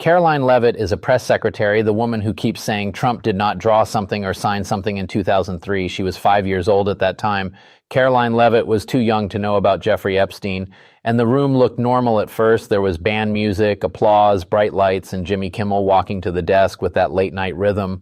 Karoline Leavitt is a press secretary, the woman who keeps saying Trump did not draw something or sign something in 2003. She was 5 years old at that time. Karoline Leavitt was too young to know about Jeffrey Epstein, and the room looked normal at first. There was band music, applause, bright lights, and Jimmy Kimmel walking to the desk with that late-night rhythm.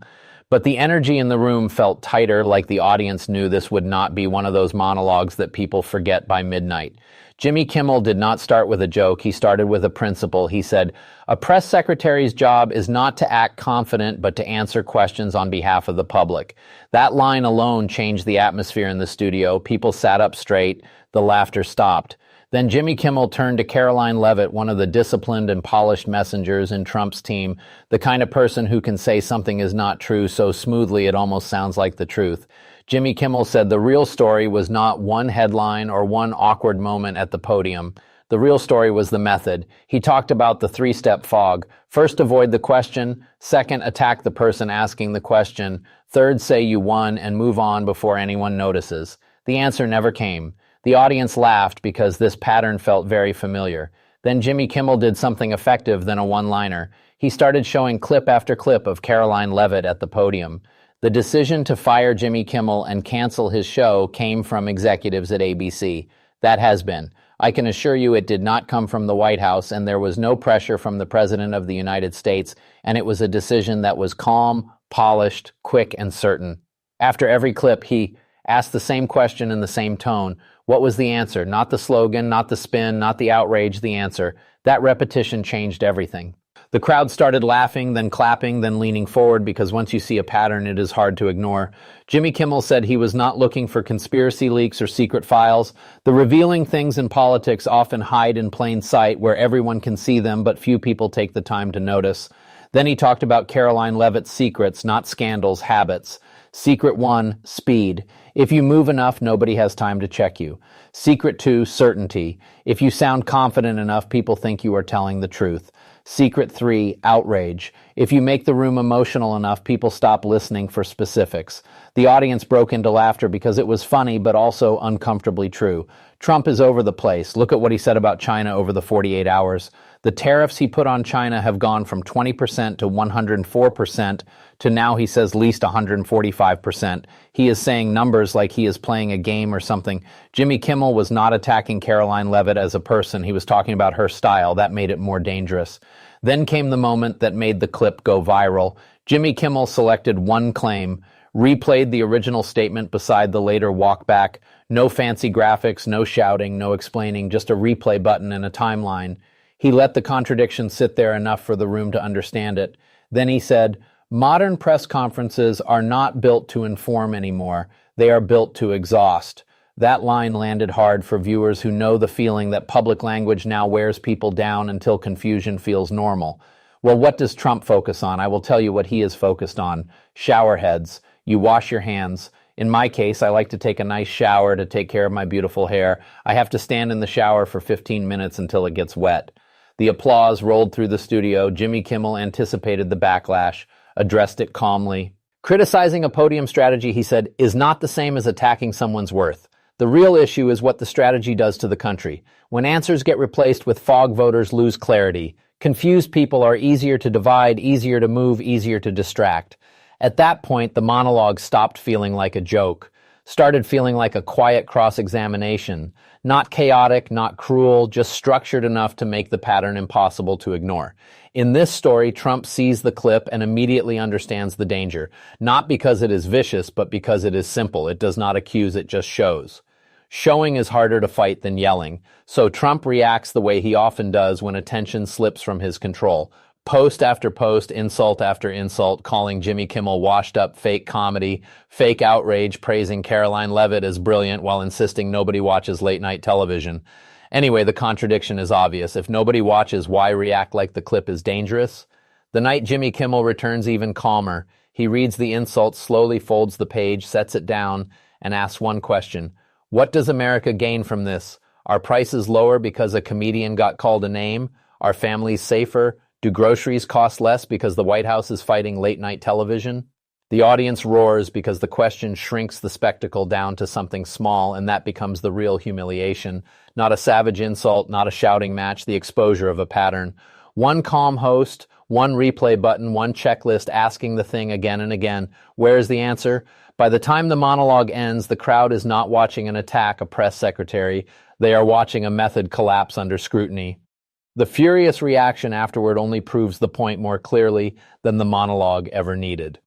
But the energy in the room felt tighter, like the audience knew this would not be one of those monologues that people forget by midnight. Jimmy Kimmel did not start with a joke. He started with a principle. He said, "A press secretary's job is not to act confident, but to answer questions on behalf of the public." That line alone changed the atmosphere in the studio. People sat up straight. The laughter stopped. Then Jimmy Kimmel turned to Karoline Leavitt, one of the disciplined and polished messengers in Trump's team, the kind of person who can say something is not true so smoothly it almost sounds like the truth. Jimmy Kimmel said the real story was not one headline or one awkward moment at the podium. The real story was the method. He talked about the three-step fog. First, avoid the question. Second, attack the person asking the question. Third, say you won and move on before anyone notices. The answer never came. The audience laughed because this pattern felt very familiar. Then Jimmy Kimmel did something effective than a one-liner. He started showing clip after clip of Karoline Leavitt at the podium. The decision to fire Jimmy Kimmel and cancel his show came from executives at ABC. That has been. I can assure you it did not come from the White House, and there was no pressure from the President of the United States, and it was a decision that was calm, polished, quick, and certain. After every clip, he asked the same question in the same tone. What was the answer? Not the slogan, not the spin, not the outrage, the answer. That repetition changed everything. The crowd started laughing, then clapping, then leaning forward, because once you see a pattern, it is hard to ignore. Jimmy Kimmel said he was not looking for conspiracy leaks or secret files. The revealing things in politics often hide in plain sight, where everyone can see them, but few people take the time to notice. Then he talked about Karoline Leavitt's secrets, not scandals, habits. Secret 1, speed. If you move enough, nobody has time to check you. Secret 2, certainty. If you sound confident enough, people think you are telling the truth. Secret 3, outrage. If you make the room emotional enough, people stop listening for specifics. The audience broke into laughter because it was funny, but also uncomfortably true. Trump is over the place. Look at what he said about China over the 48 hours. The tariffs he put on China have gone from 20% to 104% to now he says least 145%. He is saying numbers like he is playing a game or something. Jimmy Kimmel was not attacking Karoline Leavitt as a person. He was talking about her style. That made it more dangerous. Then came the moment that made the clip go viral. Jimmy Kimmel selected one claim, replayed the original statement beside the later walkback. No fancy graphics, no shouting, no explaining, just a replay button and a timeline. He let the contradiction sit there enough for the room to understand it. Then he said, "Modern press conferences are not built to inform anymore. They are built to exhaust." That line landed hard for viewers who know the feeling that public language now wears people down until confusion feels normal. Well, what does Trump focus on? I will tell you what he is focused on. Shower heads. You wash your hands. In my case, I like to take a nice shower to take care of my beautiful hair. I have to stand in the shower for 15 minutes until it gets wet. The applause rolled through the studio. Jimmy Kimmel anticipated the backlash, addressed it calmly. Criticizing a podium strategy, he said, is not the same as attacking someone's worth. The real issue is what the strategy does to the country. When answers get replaced with fog, voters lose clarity. Confused people are easier to divide, easier to move, easier to distract. At that point, the monologue stopped feeling like a joke, started feeling like a quiet cross-examination. Not chaotic, not cruel, just structured enough to make the pattern impossible to ignore. In this story, Trump sees the clip and immediately understands the danger. Not because it is vicious, but because it is simple. It does not accuse, it just shows. Showing is harder to fight than yelling. So Trump reacts the way he often does when attention slips from his control. Post after post, insult after insult, calling Jimmy Kimmel washed up fake comedy, fake outrage, praising Karoline Leavitt as brilliant while insisting nobody watches late night television. Anyway, the contradiction is obvious. If nobody watches, why react like the clip is dangerous? The night Jimmy Kimmel returns even calmer. He reads the insult, slowly folds the page, sets it down, and asks one question. What does America gain from this? Are prices lower because a comedian got called a name? Are families safer? Do groceries cost less because the White House is fighting late-night television? The audience roars because the question shrinks the spectacle down to something small, and that becomes the real humiliation. Not a savage insult, not a shouting match, the exposure of a pattern. One calm host, One replay button, one checklist asking the thing again and again. Where is the answer? By the time the monologue ends, the crowd is not watching an attack a press secretary. They are watching a method collapse under scrutiny. The furious reaction afterward only proves the point more clearly than the monologue ever needed.